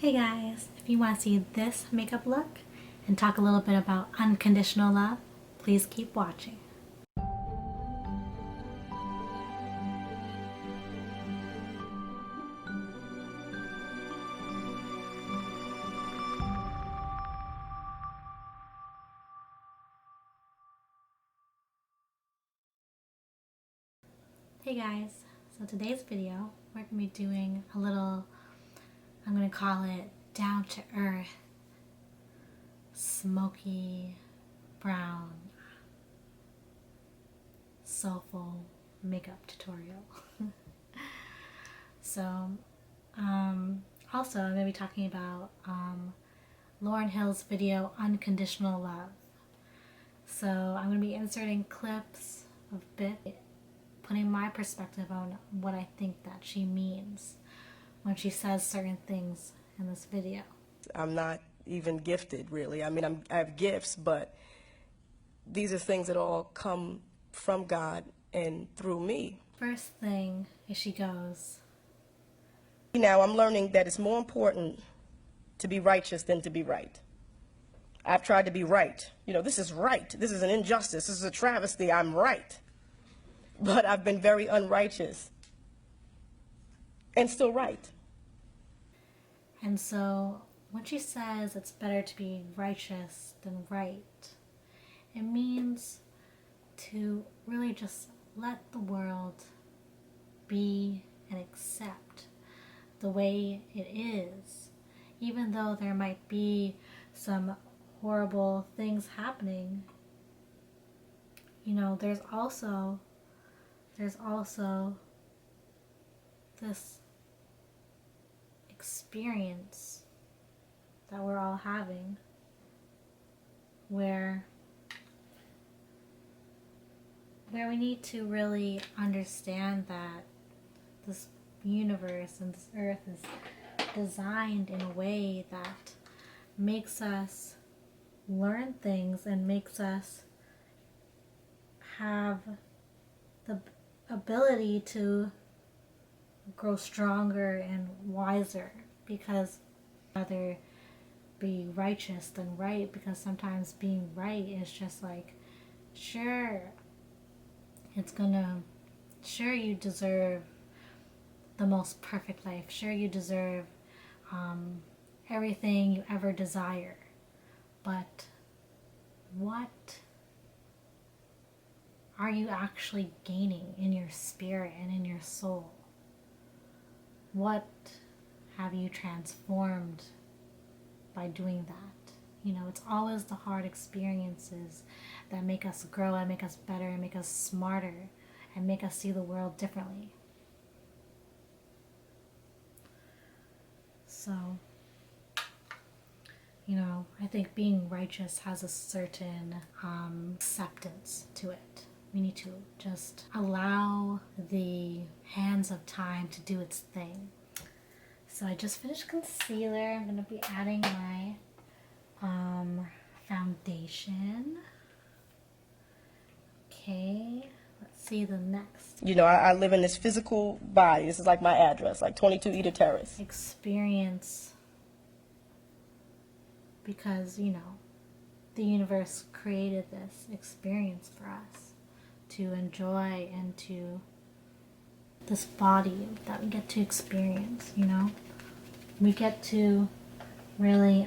Hey guys, if you want to see this makeup look and talk a little bit about unconditional love, please keep watching. Hey guys, so today's video we're going to be doing a little, I'm going to call it down to earth, smoky brown, soulful makeup tutorial. So also I'm going to be talking about Lauryn Hill's video Unconditional Love. So I'm going to be inserting clips of bit, putting my perspective on what I think that she means when she says certain things in this video. I'm not even gifted, really. I mean, I have gifts, but these are things that all come from God and through me. First thing is she goes, Now I'm learning that it's more important to be righteous than to be right. I've tried to be right. You know, this is right. This is an injustice. This is a travesty. I'm right. But I've been very unrighteous and still right. And so when she says it's better to be righteous than right, it means to really just let the world be and accept the way it is, even though there might be some horrible things happening. You know, there's also this experience that we're all having where we need to really understand that this universe and this earth is designed in a way that makes us learn things and makes us have the ability to grow stronger and wiser, because rather be righteous than right, because sometimes being right is just like, sure you deserve the most perfect life, sure you deserve everything you ever desire, but what are you actually gaining in your spirit and in your soul? What have you transformed by doing that? You know, it's always the hard experiences that make us grow and make us better and make us smarter and make us see the world differently. So, you know, I think being righteous has a certain acceptance to it. We need to just allow the hands of time to do its thing. So I just finished concealer. I'm going to be adding my foundation. Okay, let's see the next. You know, I live in this physical body. This is like my address, like 22 Eda Terrace. Experience, because, you know, the universe created this experience for us to enjoy, and to this body that we get to experience, you know. We get to really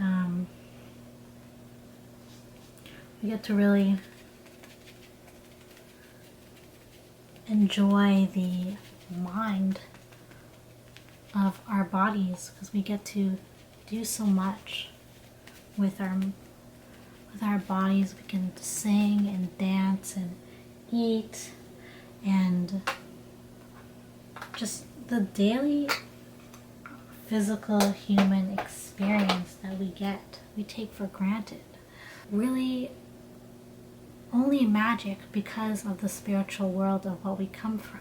enjoy the mind of our bodies, because we get to do so much with our bodies. We can sing and dance and eat, and just the daily physical human experience that we take for granted. Really only magic because of the spiritual world of what we come from.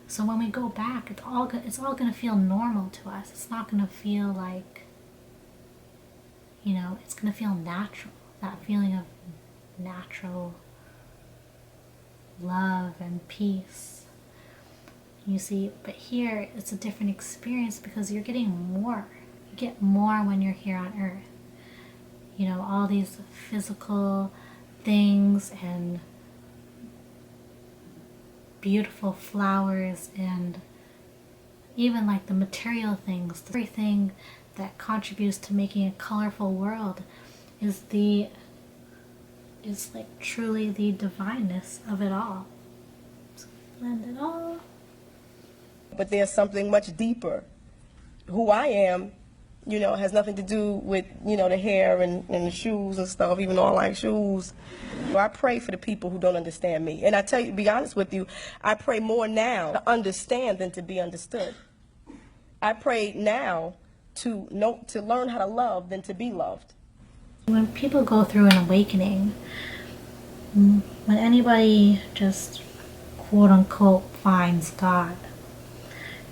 So when we go back, it's all going to feel normal to us. It's not going to feel like, you know, it's going to feel natural. That feeling of natural love and peace. You see, but here it's a different experience because you're getting more. You get more when you're here on earth. You know, all these physical things and beautiful flowers and even like the material things, everything that contributes to making a colorful world is like truly the divineness of it all. So blend it all. But there's something much deeper. Who I am, you know, has nothing to do with, you know, the hair and the shoes and stuff, even though I like shoes. So I pray for the people who don't understand me. And I tell you, to be honest with you, I pray more now to understand than to be understood. I pray now to learn how to love than to be loved. When people go through an awakening, when anybody just quote unquote finds God,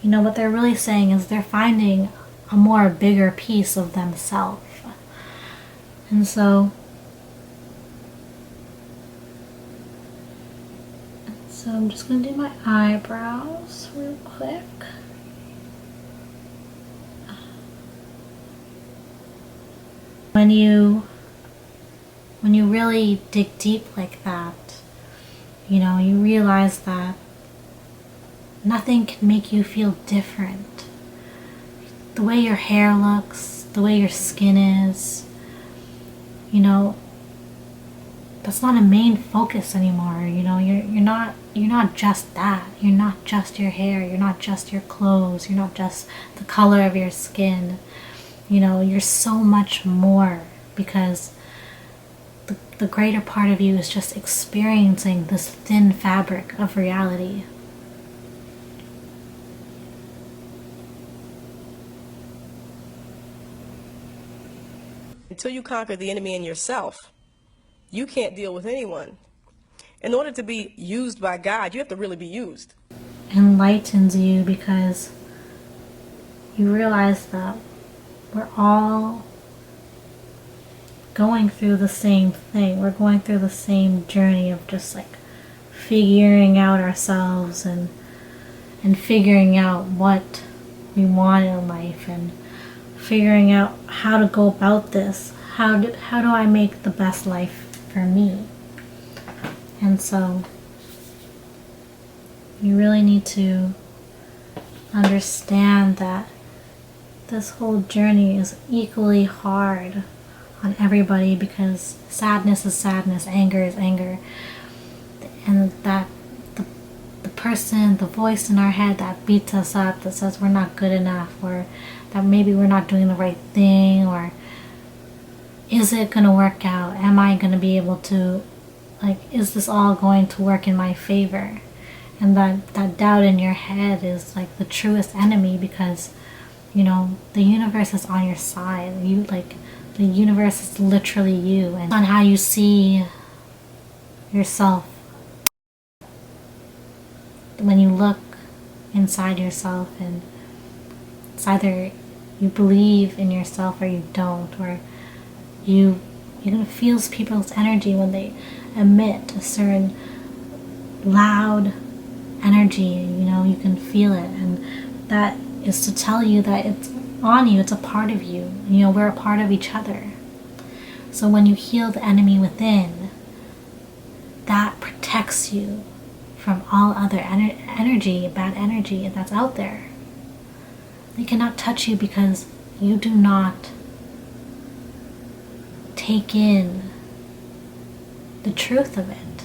you know, what they're really saying is they're finding a more bigger piece of themselves. And so I'm just going to do my eyebrows real quick. When you really dig deep like that, you know, you realize that nothing can make you feel different. The way your hair looks, the way your skin is, you know, that's not a main focus anymore. You know, you're not just that. You're not just your hair, you're not just your clothes, you're not just the color of your skin. You know, you're so much more, because the greater part of you is just experiencing this thin fabric of reality. Until you conquer the enemy in yourself, you can't deal with anyone. In order to be used by God, you have to really be used. Enlightens you because you realize that we're all going through the same thing. We're going through the same journey of just like figuring out ourselves and figuring out what we want in life and figuring out how to go about this. How do I make the best life for me? And so you really need to understand that this whole journey is equally hard on everybody, because sadness is sadness, anger is anger, and that the person, the voice in our head that beats us up, that says we're not good enough, or that maybe we're not doing the right thing, or is it going to work out? Am I going to be able to, like, is this all going to work in my favor? And that doubt in your head is like the truest enemy, because, you know, the universe is on your side. The universe is literally you, and on how you see yourself. When you look inside yourself, and it's either you believe in yourself or you don't, or you can feel people's energy when they emit a certain loud energy. You know, you can feel it, and that is to tell you that it's on you, it's a part of you. You know, we're a part of each other. So when you heal the enemy within, that protects you from all other energy, bad energy that's out there. They cannot touch you because you do not take in the truth of it.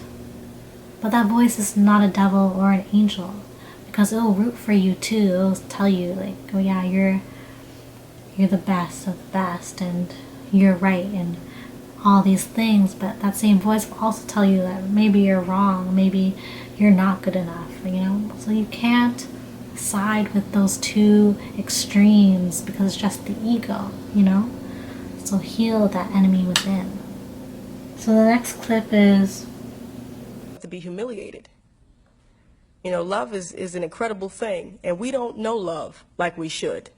But that voice is not a devil or an angel, because it'll root for you too. It'll tell you, like, oh yeah, you're the best of the best, and you're right, and all these things. But that same voice will also tell you that maybe you're wrong, maybe you're not good enough, you know? So you can't side with those two extremes, because it's just the ego, you know? So heal that enemy within. So the next clip is To be humiliated. You know, love is an incredible thing, and we don't know love like we should.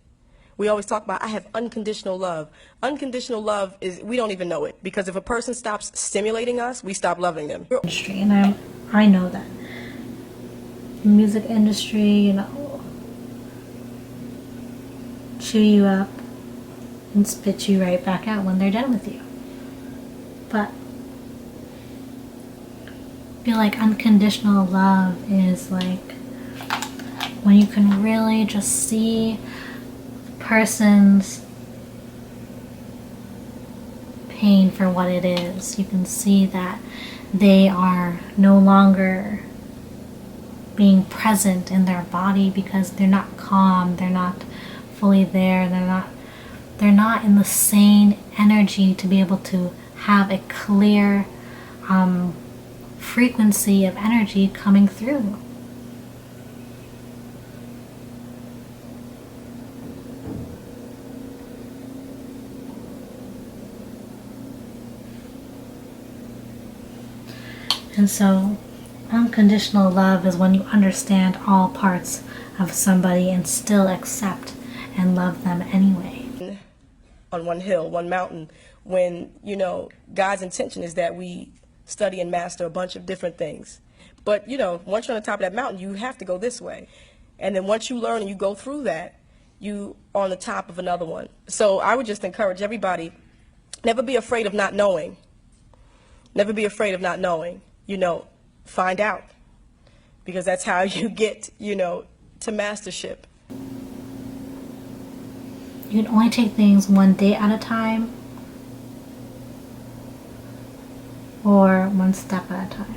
We always talk about, I have unconditional love. Unconditional love is, we don't even know it, because if a person stops stimulating us, we stop loving them. industry, and I know that. The music industry, you know, chew you up, and spit you right back out when they're done with you. But I feel like unconditional love is like when you can really just see the person's pain for what it is. You can see that they are no longer being present in their body because they're not calm, they're not fully there, they're not in the sane energy to be able to have a clear frequency of energy coming through. And so unconditional love is when you understand all parts of somebody and still accept and love them anyway. On one hill, one mountain, when, you know, God's intention is that we study and master a bunch of different things. But, you know, once you're on the top of that mountain, you have to go this way. And then once you learn and you go through that, you are on the top of another one. So I would just encourage everybody, never be afraid of not knowing. Never be afraid of not knowing. You know, find out. Because that's how you get, you know, to mastership. You can only take things one day at a time or one step at a time.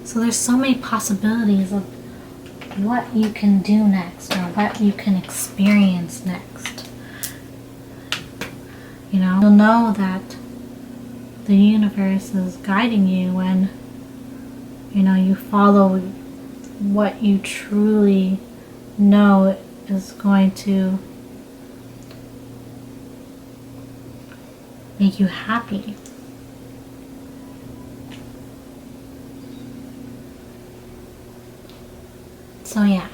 So there's so many possibilities of what you can do next or what you can experience next. You know, you'll know that the universe is guiding you when, you know, you follow what you truly know is going to make you happy. So yeah,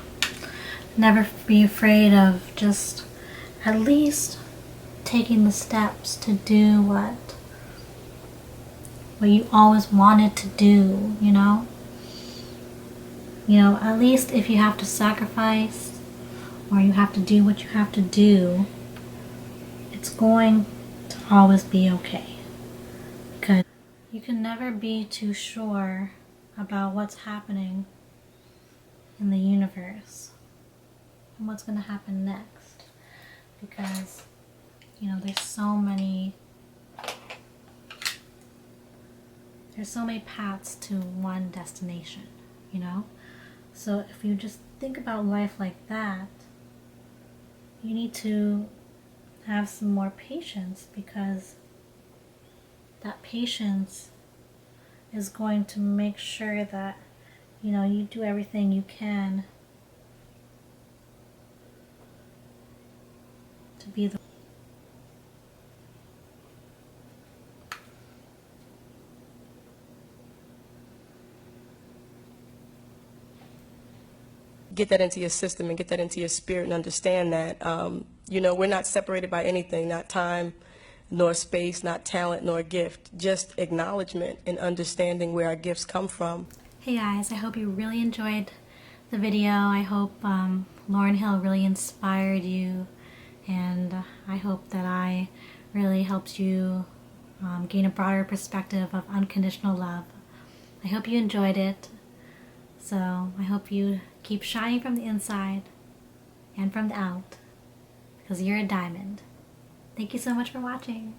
never be afraid of just at least taking the steps to do what you always wanted to do, you know? You know, at least if you have to sacrifice or you have to do what you have to do, it's going to always be okay. Because you can never be too sure about what's happening in the universe and what's going to happen next, because, you know, there's so many paths to one destination, you know. So if you just think about life like that, you need to have some more patience, because that patience is going to make sure that, you know, you do everything you can to be the get that into your system and get that into your spirit and understand that, you know, we're not separated by anything, not time, nor space, not talent, nor gift, just acknowledgement and understanding where our gifts come from. Hey guys, I hope you really enjoyed the video. I hope Lauryn Hill really inspired you, and I hope that I really helped you gain a broader perspective of unconditional love. I hope you enjoyed it. So I hope you keep shining from the inside and from the out, because you're a diamond. Thank you so much for watching.